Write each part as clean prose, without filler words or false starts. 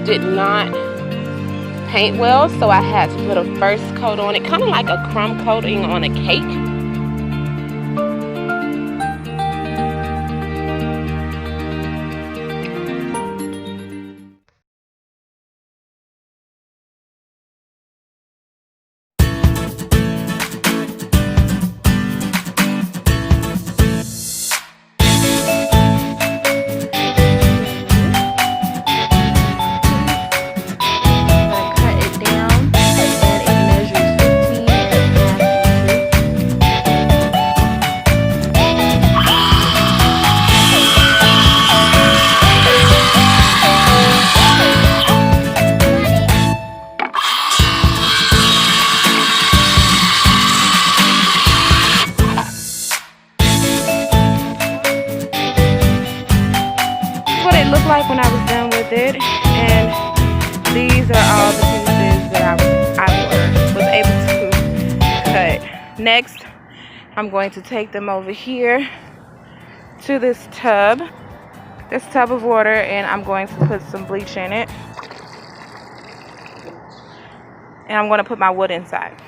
did not paint well, so I had to put a first coat on it, kind of like a crumb coating on a cake. Like when I was done with it, and these are all the pieces that I was able to cut. Next, I'm going to take them over here to this tub of water, and I'm going to put some bleach in it, and I'm going to put my wood inside.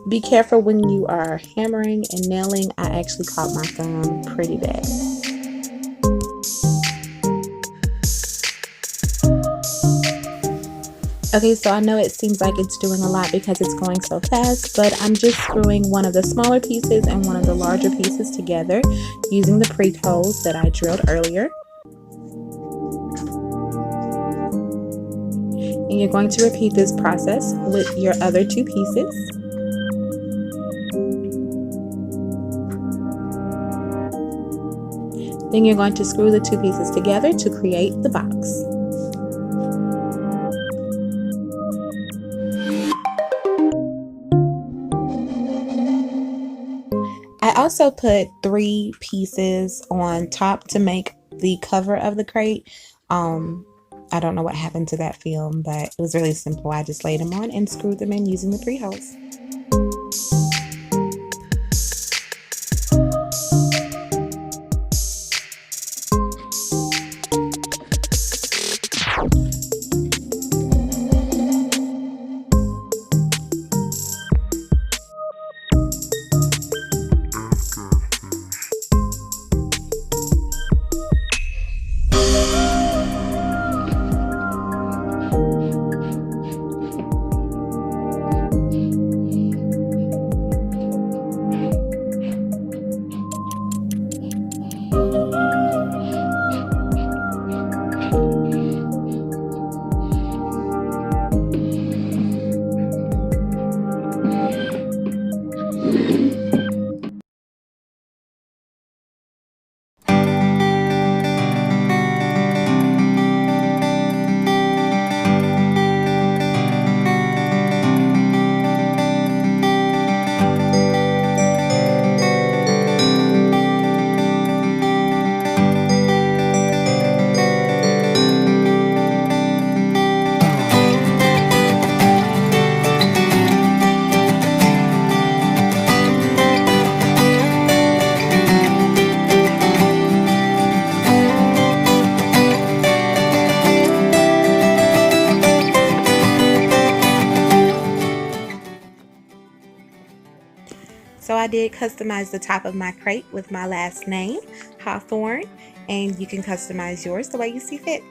Be careful when you are hammering and nailing. I actually caught my thumb pretty bad. Okay, so I know it seems like it's doing a lot because it's going so fast, but I'm just screwing one of the smaller pieces and one of the larger pieces together using the pre-holes that I drilled earlier. And you're going to repeat this process with your other two pieces. Then you're going to screw the two pieces together to create the box. I also put 3 pieces on top to make the cover of the crate. I don't know what happened to that film, but it was really simple. I just laid them on and screwed them in using the pre-holes. So I did customize the top of my crate with my last name, Hawthorne, and you can customize yours the way you see fit.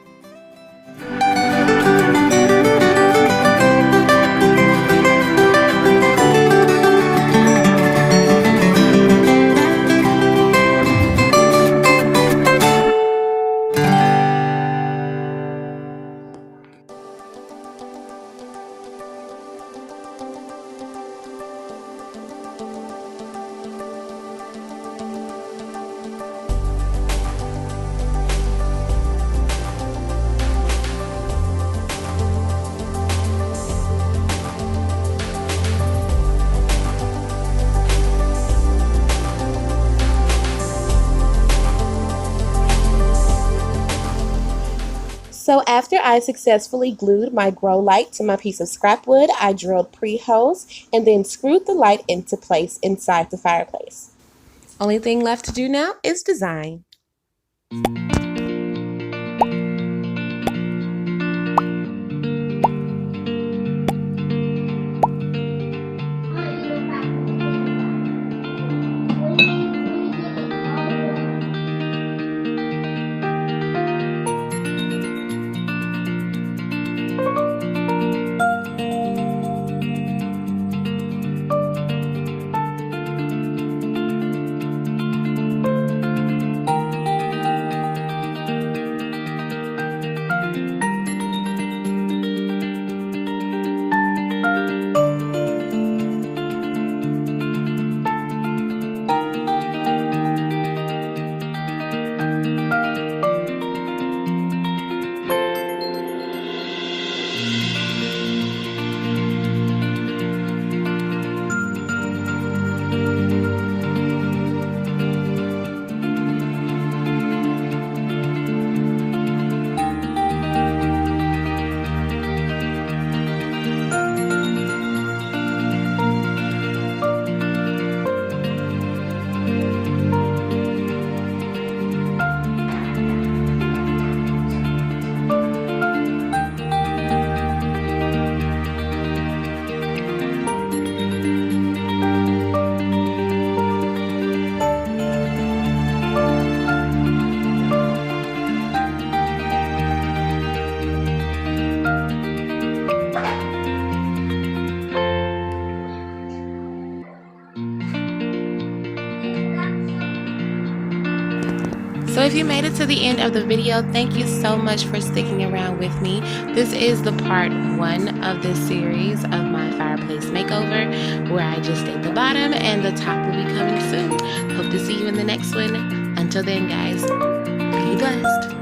So after I successfully glued my grow light to my piece of scrap wood, I drilled pre-holes and then screwed the light into place inside the fireplace. Only thing left to do now is design. So if you made it to the end of the video, thank you so much for sticking around with me. This is the part 1 of this series of my fireplace makeover, where I just did the bottom and the top will be coming soon. Hope to see you in the next one. Until then, guys, be blessed.